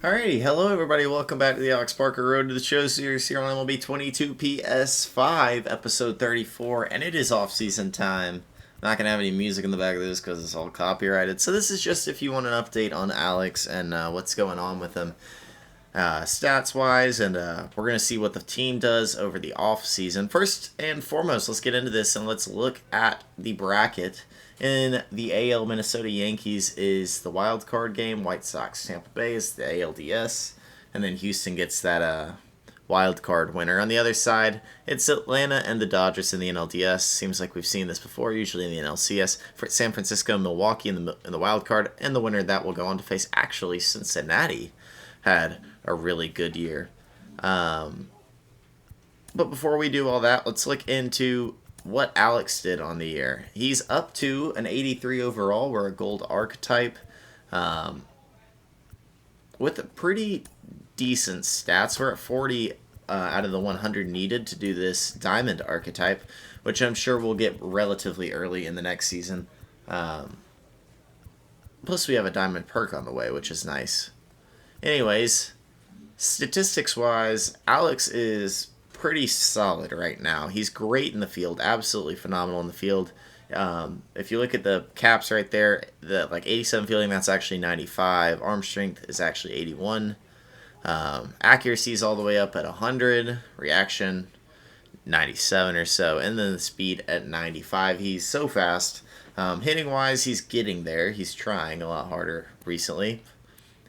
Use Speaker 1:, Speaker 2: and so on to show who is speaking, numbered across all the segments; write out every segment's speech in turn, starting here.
Speaker 1: Alrighty, hello everybody, welcome back to the Alex Parker Road to the Show series here on MLB 22 PS5, episode 34, and it is off-season time. I'm not going to have any music in the back of this because it's all copyrighted, so this is just if you want an update on Alex and what's going on with him stats-wise, and we're going to see what the team does over the off-season. First and foremost, let's get into this and let's look at the bracket. In the AL, Minnesota Yankees is the wild card game. White Sox, Tampa Bay is the ALDS. And then Houston gets that wild card winner. On the other side, it's Atlanta and the Dodgers in the NLDS. Seems like we've seen this before, usually in the NLCS. For San Francisco, Milwaukee in the wild card. And the winner that will go on to face, actually, Cincinnati had a really good year. But before we do all that, let's look into what Alex did on the year. He's up to an 83 overall. We're a gold archetype with a pretty decent stats. We're at 40 out of the 100 needed to do this diamond archetype, which I'm sure we'll get relatively early in the next season. Plus we have a diamond perk on the way, which is nice. Anyways, statistics-wise, Alex is pretty solid right now. He's great in the field, absolutely phenomenal in the field. If you look at the caps right there, the 87 fielding, that's actually 95. Arm strength is actually 81. Accuracy is all the way up at 100. Reaction 97 or so, and then the speed at 95. He's so fast. Hitting wise, he's getting there. He's trying a lot harder recently.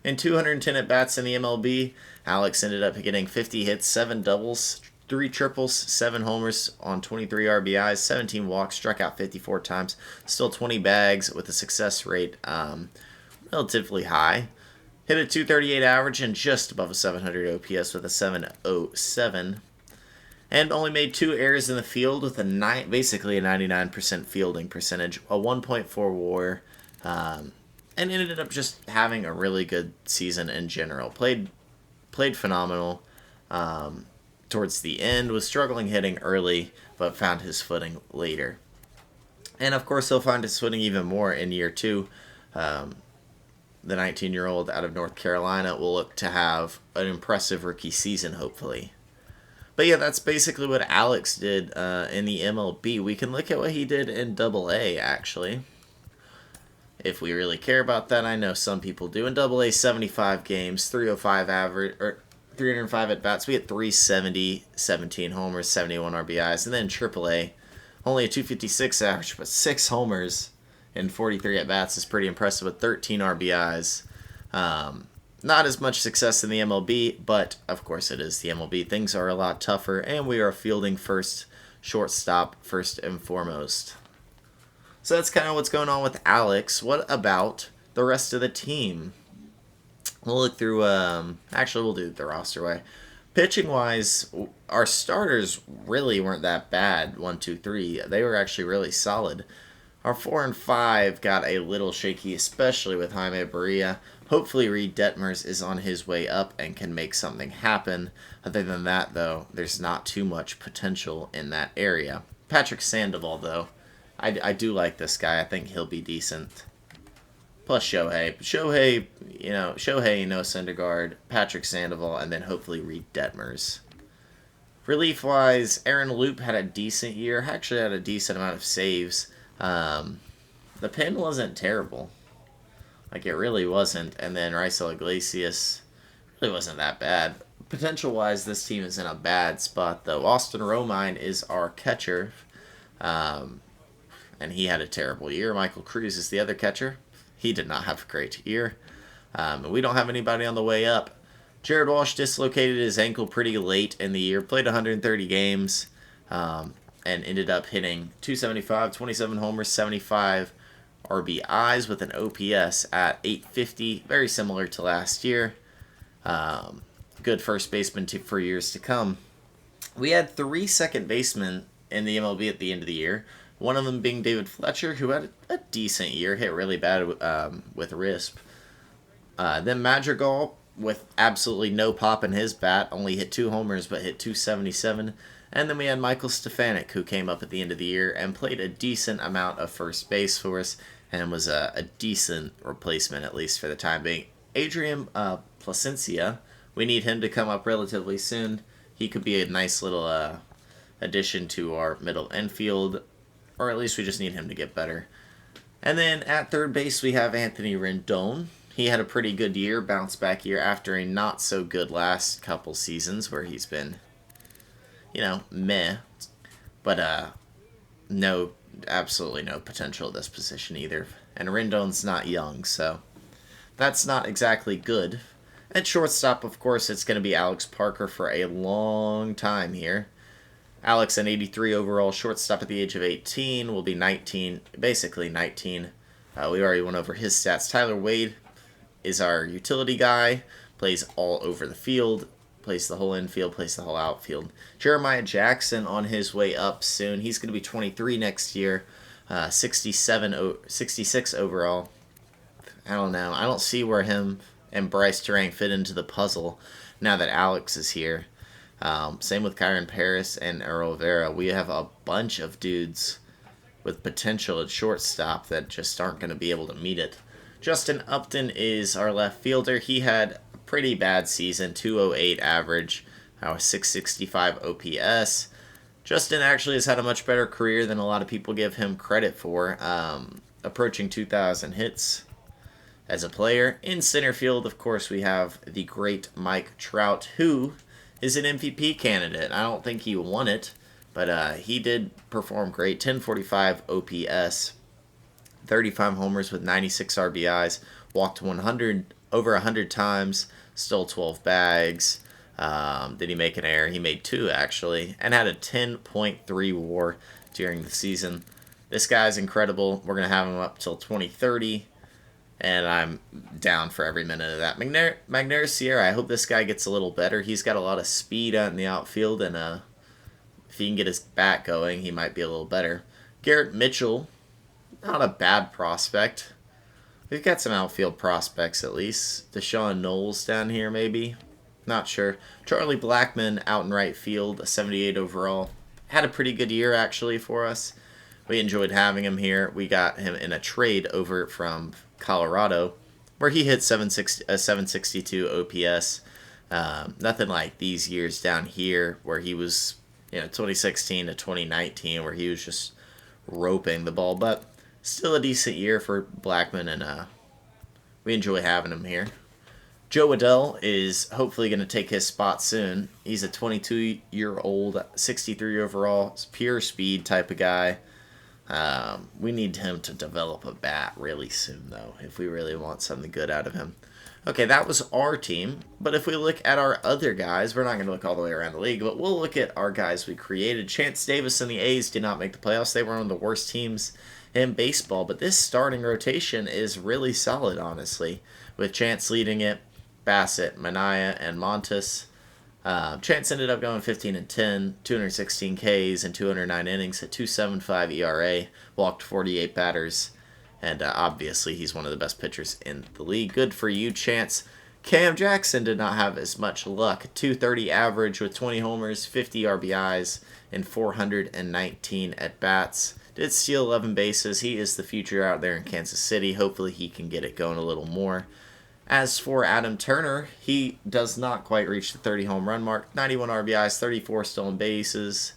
Speaker 1: In 210 at bats in the MLB, Alex ended up getting 50 hits, 7 doubles, 3 triples, 7 homers on 23 RBIs, 17 walks, struck out 54 times, still 20 bags with a success rate relatively high. Hit a 238 average and just above a 700 OPS with a 707. And only made 2 errors in the field with basically a 99% fielding percentage, a 1.4 WAR, and ended up just having a really good season in general. Played phenomenal. Towards the end, was struggling hitting early, but found his footing later. And of course, he'll find his footing even more in year 2. The 19-year-old out of North Carolina will look to have an impressive rookie season, hopefully. But yeah, that's basically what Alex did in the MLB. We can look at what he did in AA, actually. If we really care about that, I know some people do. In AA, 75 games, 305 average, or 305 at-bats. We had 370, 17 homers, 71 RBIs. And then AAA, only a 256 average, but 6 homers and 43 at-bats is pretty impressive with 13 RBIs. Not as much success in the MLB, but of course it is the MLB. Things are a lot tougher, and we are fielding first, shortstop first and foremost. So that's kind of what's going on with Alex. What about the rest of the team? We'll look through, actually we'll do it the roster way. Pitching-wise, our starters really weren't that bad, 1, 2, 3. They were actually really solid. Our 4 and 5 got a little shaky, especially with Jaime Barria. Hopefully Reed Detmers is on his way up and can make something happen. Other than that, though, there's not too much potential in that area. Patrick Sandoval, though, I do like this guy. I think he'll be decent. Plus Shohei, Noah Syndergaard, Patrick Sandoval, and then hopefully Reed Detmers. Relief-wise, Aaron Loop had a decent year. Actually had a decent amount of saves. The pin wasn't terrible. It really wasn't. And then Raisel Iglesias really wasn't that bad. Potential-wise, this team is in a bad spot, though. Austin Romine is our catcher. And he had a terrible year. Michael Cruz is the other catcher. He did not have a great year. We don't have anybody on the way up. Jared Walsh dislocated his ankle pretty late in the year. Played 130 games and ended up hitting 275, 27 homers, 75 RBIs with an OPS at 850. Very similar to last year. Good first baseman for years to come. We had 3 second basemen in the MLB at the end of the year. One of them being David Fletcher, who had a decent year, hit really bad with RISP. Then Madrigal, with absolutely no pop in his bat, only hit 2 homers but hit 277. And then we had Michael Stefanik, who came up at the end of the year and played a decent amount of first base for us and was a decent replacement, at least for the time being. Adrian Placencia, we need him to come up relatively soon. He could be a nice little addition to our middle infield, or at least we just need him to get better. And then at third base, we have Anthony Rendon. He had a pretty good year, bounce back year after a not so good last couple seasons where he's been, meh. But no, absolutely no potential at this position either. And Rendon's not young, so that's not exactly good. At shortstop, of course, it's going to be Alex Parker for a long time here. Alex, an 83 overall shortstop at the age of 18, will be 19, basically 19. We already went over his stats. Tyler Wade is our utility guy, plays all over the field, plays the whole infield, plays the whole outfield. Jeremiah Jackson on his way up soon. He's going to be 23 next year, 66 overall. I don't know. I don't see where him and Bryce Terang fit into the puzzle now that Alex is here. Same with Kyron Paris and Earl Vera. We have a bunch of dudes with potential at shortstop that just aren't going to be able to meet it. Justin Upton is our left fielder. He had a pretty bad season, 208 average, 665 OPS. Justin actually has had a much better career than a lot of people give him credit for, approaching 2,000 hits as a player. In center field, of course, we have the great Mike Trout, who is an MVP candidate. I don't think he won it, but he did perform great. 1045 OPS, 35 homers with 96 RBIs, walked over 100 times, stole 12 bags. Did he make an error? He made 2, actually, and had a 10.3 WAR during the season. This guy's incredible. We're going to have him up till 2030. And I'm down for every minute of that. Magneuris Sierra, I hope this guy gets a little better. He's got a lot of speed out in the outfield, and if he can get his bat going, he might be a little better. Garrett Mitchell, not a bad prospect. We've got some outfield prospects at least. Deshaun Knowles down here, maybe. Not sure. Charlie Blackmon out in right field, a 78 overall. Had a pretty good year, actually, for us. We enjoyed having him here. We got him in a trade over from Colorado, where he hit 762 OPS. Nothing like these years down here where he was, 2016 to 2019, where he was just roping the ball. But still a decent year for Blackmon, and we enjoy having him here. Joe Adell is hopefully going to take his spot soon. He's a 22-year-old, 63 overall, pure speed type of guy. We need him to develop a bat really soon, though, if we really want something good out of him. Okay, that was our team. But if we look at our other guys, we're not going to look all the way around the league, but we'll look at our guys we created. Chance Davis and the A's did not make the playoffs. They were one of the worst teams in baseball, but this starting rotation is really solid, honestly, with Chance leading it, Bassett, Manaea, and Montes. Chance ended up going 15-10, 216 Ks and 209 innings at 2.75 ERA, walked 48 batters, and obviously he's one of the best pitchers in the league. Good for you, Chance. Cam Jackson did not have as much luck. 230 average with 20 homers, 50 RBIs, and 419 at-bats. Did steal 11 bases. He is the future out there in Kansas City. Hopefully he can get it going a little more. As for Adam Turner, he does not quite reach the 30 home run mark. 91 RBIs, 34 stolen bases,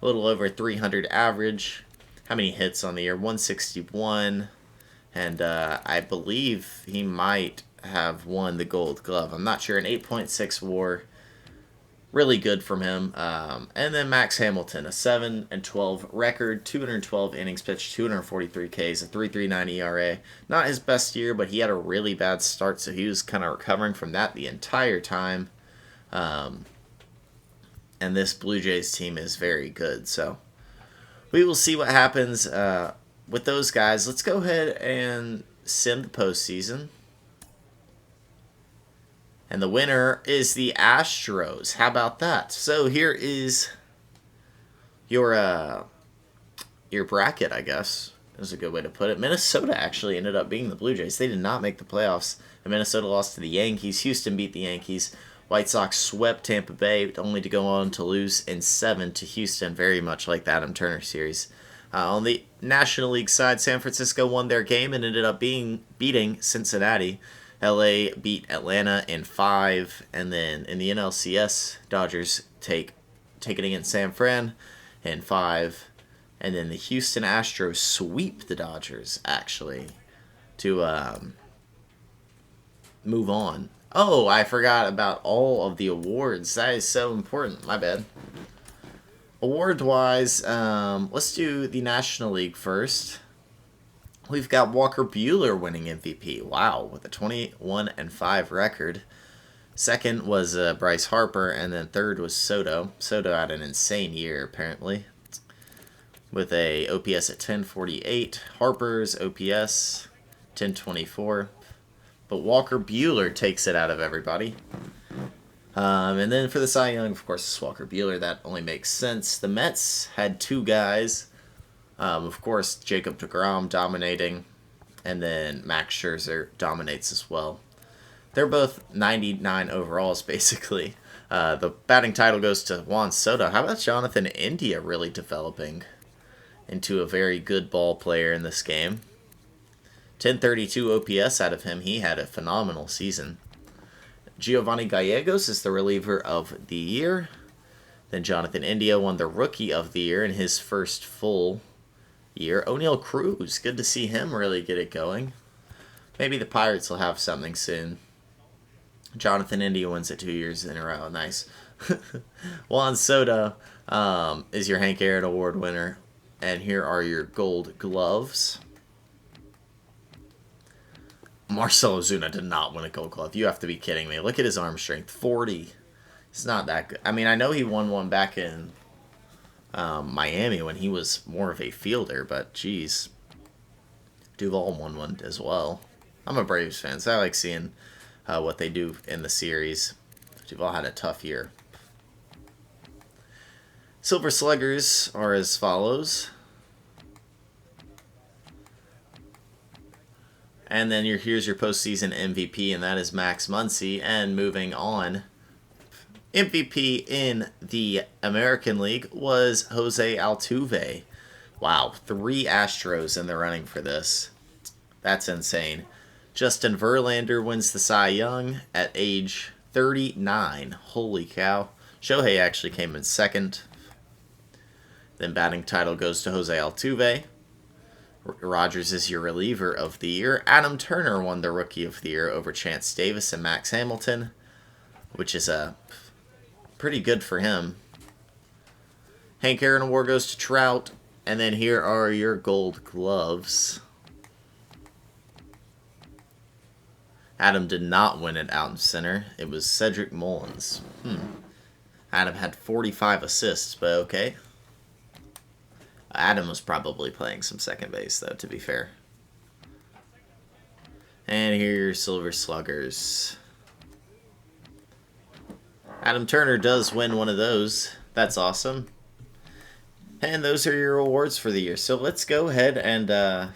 Speaker 1: a little over 300 average. How many hits on the year? 161. And I believe he might have won the Gold Glove. I'm not sure. An 8.6 WAR. Really good from him. And then Max Hamilton, a 7-12 record, 212 innings pitched, 243 Ks, a 3.39 ERA. Not his best year, but he had a really bad start, so he was kind of recovering from that the entire time. And this Blue Jays team is very good, so we will see what happens with those guys. Let's go ahead and sim the postseason. And the winner is the Astros. How about that? So here is your bracket, I guess. Is a good way to put it. Minnesota actually ended up being the Blue Jays. They did not make the playoffs. And Minnesota lost to the Yankees. Houston beat the Yankees. White Sox swept Tampa Bay, only to go on to lose in 7 to Houston, very much like the Adam Turner series. On the National League side, San Francisco won their game and ended up beating Cincinnati. LA beat Atlanta in 5, and then in the NLCS, Dodgers take it against San Fran in 5, and then the Houston Astros sweep the Dodgers actually to move on. Oh, I forgot about all of the awards. That is so important. My bad. Award-wise, let's do the National League first. We've got Walker Buehler winning MVP. Wow, with a 21-5 record. Second was Bryce Harper, and then third was Soto. Soto had an insane year, apparently, with a OPS at 1048. Harper's OPS 1024. But Walker Buehler takes it out of everybody. And then for the Cy Young, of course, it's Walker Buehler. That only makes sense. The Mets had two guys. Of course, Jacob deGrom dominating, and then Max Scherzer dominates as well. They're both 99 overalls, basically. The batting title goes to Juan Soto. How about Jonathan India really developing into a very good ball player in this game? 1032 OPS out of him. He had a phenomenal season. Giovanni Gallegos is the reliever of the year. Then Jonathan India won the Rookie of the Year in his first full year. O'Neal Cruz, good to see him really get it going. Maybe the Pirates will have something soon. Jonathan India wins it 2 years in a row. Nice. Juan Soto is your Hank Aaron Award winner. And here are your Gold Gloves. Marcell Ozuna did not win a Gold Glove. You have to be kidding me. Look at his arm strength. 40. It's not that good. I mean, I know he won one back in Miami when he was more of a fielder, but geez. Duvall won one as well. I'm a Braves fan, so I like seeing what they do in the series. Duvall had a tough year. Silver Sluggers are as follows. And then here's your postseason MVP, and that is Max Muncy. And moving on, MVP in the American League was Jose Altuve. Wow, 3 Astros in the running for this. That's insane. Justin Verlander wins the Cy Young at age 39. Holy cow. Shohei actually came in second. Then batting title goes to Jose Altuve. Rogers is your reliever of the year. Adam Turner won the Rookie of the Year over Chance Davis and Max Hamilton, which is pretty good for him. Hank Aaron Award goes to Trout. And then here are your Gold Gloves. Adam did not win it out in center. It was Cedric Mullins. Adam had 45 assists, but okay. Adam was probably playing some second base, though, to be fair. And here are your Silver Sluggers. Adam Turner does win one of those. That's awesome. And those are your awards for the year. So let's go ahead and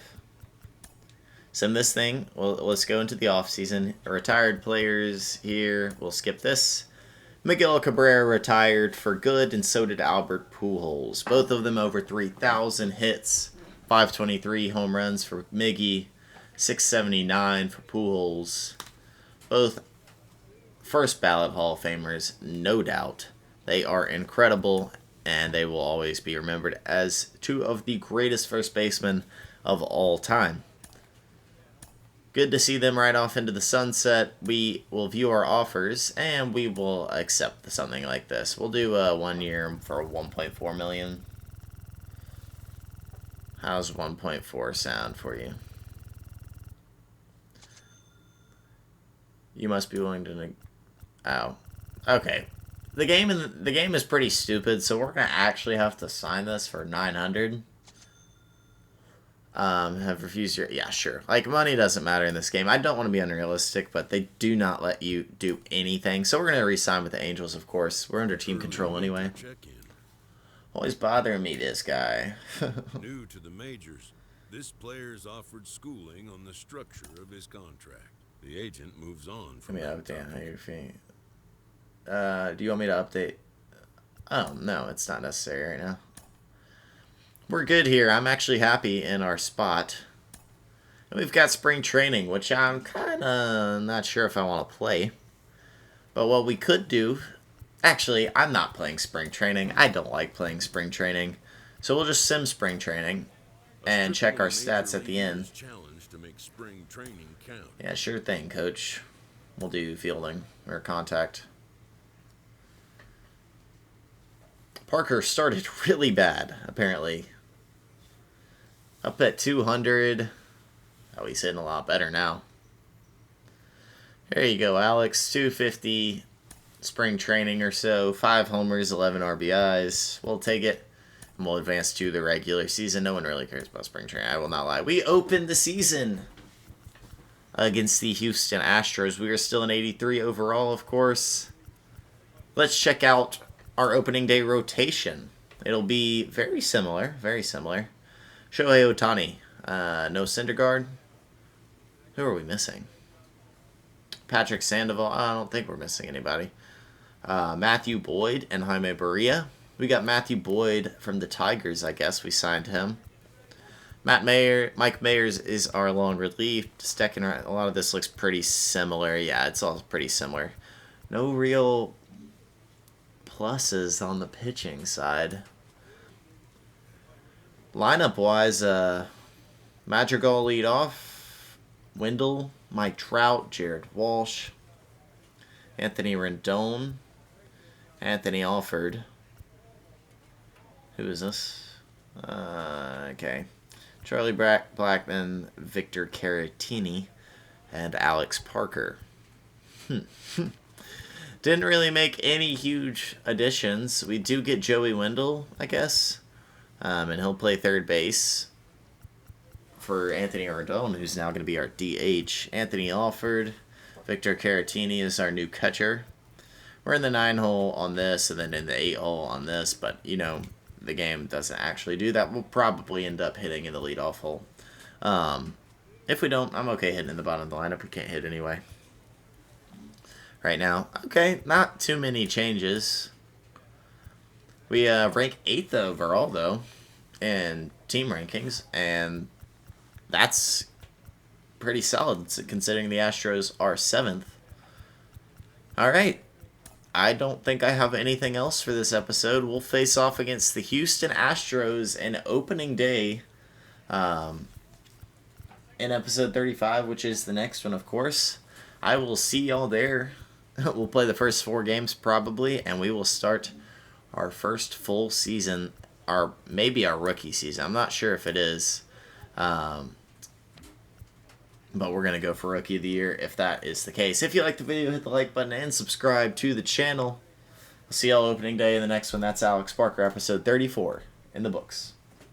Speaker 1: send this thing. Well, let's go into the offseason. Retired players here. We'll skip this. Miguel Cabrera retired for good, and so did Albert Pujols. Both of them over 3,000 hits. 523 home runs for Miggy. 679 for Pujols. Both first ballot Hall of Famers, no doubt. They are incredible, and they will always be remembered as 2 of the greatest first basemen of all time. Good to see them right off into the sunset. We will view our offers, and we will accept something like this. We'll do 1 year for $1.4 million. How's 1.4 sound for you? You must be willing to... Oh, okay. The game is pretty stupid, so we're gonna actually have to sign this for $900. Have refused your... Yeah, sure. Like, money doesn't matter in this game. I don't want to be unrealistic, but they do not let you do anything. So we're going to re-sign with the Angels, of course. We're under team control anyway. Always bothering me, this guy.
Speaker 2: New to the majors, this player's offered schooling on the structure of his contract. The agent moves on from
Speaker 1: Let me update how you're feeling. Do you want me to update? Oh, no, it's not necessary right now. We're good here. I'm actually happy in our spot. And we've got spring training, which I'm kind of not sure if I want to play. But what we could do... Actually, I'm not playing spring training. I don't like playing spring training. So we'll just sim spring training and check our stats at the end.
Speaker 2: To make spring training count.
Speaker 1: Yeah, sure thing, coach. We'll do fielding or contact. Parker started really bad, apparently. Up at 200. Oh, he's hitting a lot better now. There you go, Alex. 250 spring training or so. 5 homers, 11 RBIs. We'll take it. And we'll advance to the regular season. No one really cares about spring training. I will not lie. We opened the season against the Houston Astros. We are still in 83 overall, of course. Let's check out our opening day rotation. It'll be very similar. Very similar. Shohei Ohtani. No Syndergaard. Who are we missing? Patrick Sandoval. I don't think we're missing anybody. Matthew Boyd and Jaime Barria. We got Matthew Boyd from the Tigers, I guess. We signed him. Mike Mayers is our long relief. Stecking around. A lot of this looks pretty similar. Yeah, it's all pretty similar. No real pluses on the pitching side. Lineup-wise, Madrigal lead off. Wendell, Mike Trout, Jared Walsh, Anthony Rendon, Anthony Alford. Who is this? Okay. Charlie Blackmon, Victor Caratini, and Alex Parker. Didn't really make any huge additions. We do get Joey Wendell, I guess. And he'll play third base for Anthony Rendon, who's now going to be our DH. Anthony Alford, Victor Caratini is our new catcher. We're in the 9-hole on this, and then in the 8-hole on this, but, you know, the game doesn't actually do that. We'll probably end up hitting in the leadoff hole. If we don't, I'm okay hitting in the bottom of the lineup. We can't hit anyway. Right now. Okay, not too many changes. We rank 8th overall, though, in team rankings, and that's pretty solid considering the Astros are 7th. All right. I don't think I have anything else for this episode. We'll face off against the Houston Astros in opening day in episode 35, which is the next one, of course. I will see y'all there. We'll play the first 4 games probably, and we will start our first full season, maybe our rookie season. I'm not sure if it is. But we're going to go for Rookie of the Year if that is the case. If you like the video, hit the like button and subscribe to the channel. We'll see y'all opening day in the next one. That's Alex Parker, episode 34 in the books.